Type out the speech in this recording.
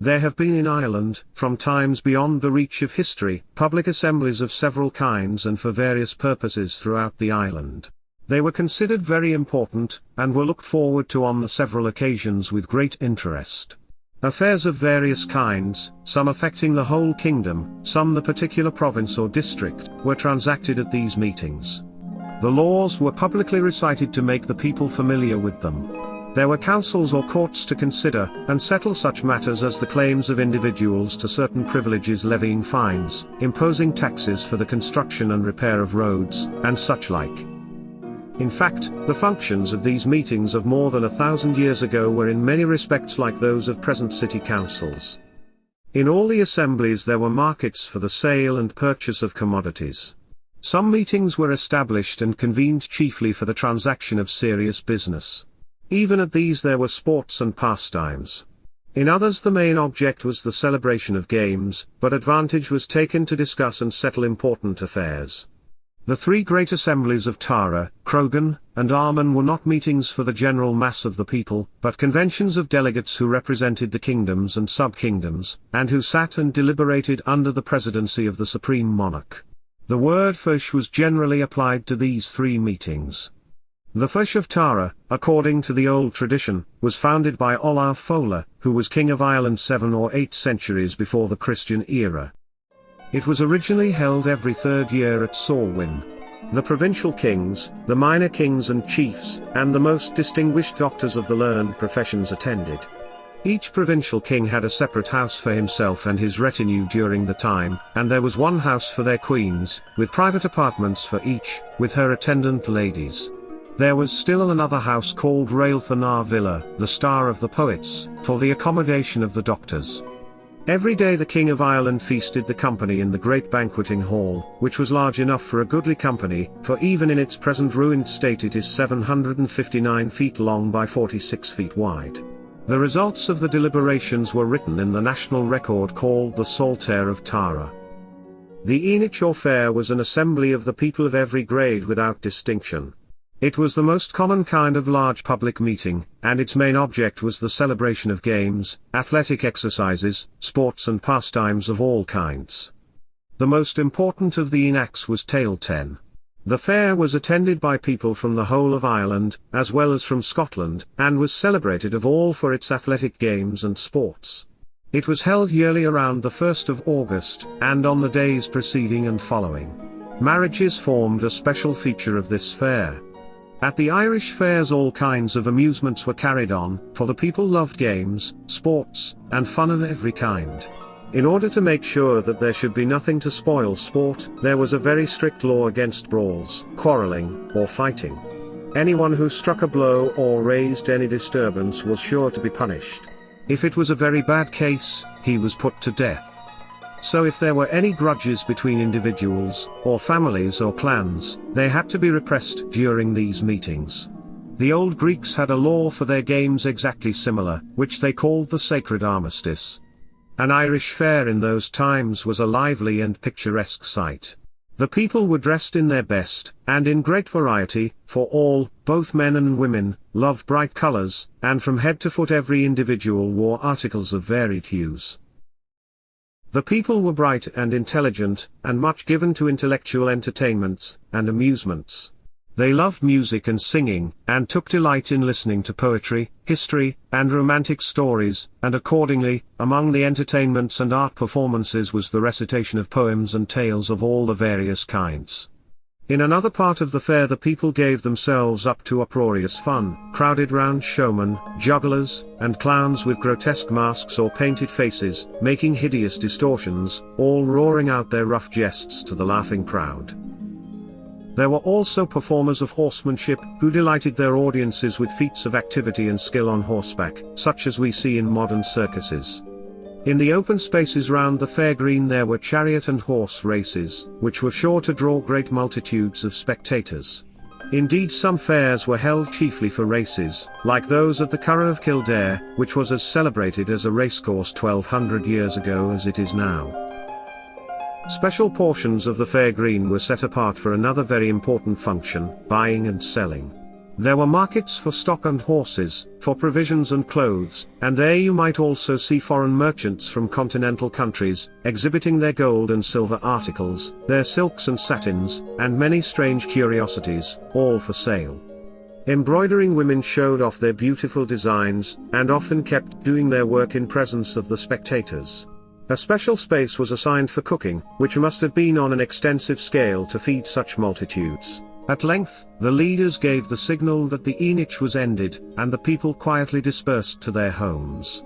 There have been in Ireland, from times beyond the reach of history, public assemblies of several kinds and for various purposes throughout the island. They were considered very important, and were looked forward to on the several occasions with great interest. Affairs of various kinds, some affecting the whole kingdom, some the particular province or district, were transacted at these meetings. The laws were publicly recited to make the people familiar with them. There were councils or courts to consider and settle such matters as the claims of individuals to certain privileges, levying fines, imposing taxes for the construction and repair of roads, and such like. In fact, the functions of these meetings of more than 1,000 years ago were in many respects like those of present city councils. In all the assemblies there were markets for the sale and purchase of commodities. Some meetings were established and convened chiefly for the transaction of serious business. Even at these there were sports and pastimes. In others the main object was the celebration of games, but advantage was taken to discuss and settle important affairs. The three great assemblies of Tara, Croghan, and Armagh were not meetings for the general mass of the people, but conventions of delegates who represented the kingdoms and sub-kingdoms, and who sat and deliberated under the presidency of the supreme monarch. The word Mich was generally applied to these three meetings. The Mich of Tara, according to the old tradition, was founded by Olaf Fowler, who was king of Ireland 7 or 8 centuries before the Christian era. It was originally held every third year at Samhain. The provincial kings, the minor kings and chiefs, and the most distinguished doctors of the learned professions attended. Each provincial king had a separate house for himself and his retinue during the time, and there was one house for their queens, with private apartments for each, with her attendant ladies. There was still another house called Railthanar Villa, the Star of the Poets, for the accommodation of the doctors. Every day the King of Ireland feasted the company in the great banqueting hall, which was large enough for a goodly company, for even in its present ruined state it is 759 feet long by 46 feet wide. The results of the deliberations were written in the national record called the Psalter of Tara. The Aenach or fair was an assembly of the people of every grade without distinction. It was the most common kind of large public meeting, and its main object was the celebration of games, athletic exercises, sports and pastimes of all kinds. The most important of the Aenachs was Tale 10. The fair was attended by people from the whole of Ireland, as well as from Scotland, and was celebrated of all for its athletic games and sports. It was held yearly around the 1st of August, and on the days preceding and following. Marriages formed a special feature of this fair. At the Irish fairs all kinds of amusements were carried on, for the people loved games, sports, and fun of every kind. In order to make sure that there should be nothing to spoil sport, there was a very strict law against brawls, quarreling, or fighting. Anyone who struck a blow or raised any disturbance was sure to be punished. If it was a very bad case, he was put to death. So if there were any grudges between individuals, or families or clans, they had to be repressed during these meetings. The old Greeks had a law for their games exactly similar, which they called the Sacred Armistice. An Irish fair in those times was a lively and picturesque sight. The people were dressed in their best, and in great variety, for all, both men and women, loved bright colors, and from head to foot every individual wore articles of varied hues. The people were bright and intelligent, and much given to intellectual entertainments and amusements. They loved music and singing, and took delight in listening to poetry, history, and romantic stories, and accordingly, among the entertainments and art performances was the recitation of poems and tales of all the various kinds. In another part of the fair the people gave themselves up to uproarious fun, crowded round showmen, jugglers, and clowns with grotesque masks or painted faces, making hideous distortions, all roaring out their rough jests to the laughing crowd. There were also performers of horsemanship, who delighted their audiences with feats of activity and skill on horseback, such as we see in modern circuses. In the open spaces round the fair green there were chariot and horse races, which were sure to draw great multitudes of spectators. Indeed some fairs were held chiefly for races, like those at the Curragh of Kildare, which was as celebrated as a racecourse 1200 years ago as it is now. Special portions of the fair green were set apart for another very important function, buying and selling. There were markets for stock and horses, for provisions and clothes, and there you might also see foreign merchants from continental countries, exhibiting their gold and silver articles, their silks and satins, and many strange curiosities, all for sale. Embroidering women showed off their beautiful designs, and often kept doing their work in presence of the spectators. A special space was assigned for cooking, which must have been on an extensive scale to feed such multitudes. At length, the leaders gave the signal that the Aenach was ended, and the people quietly dispersed to their homes.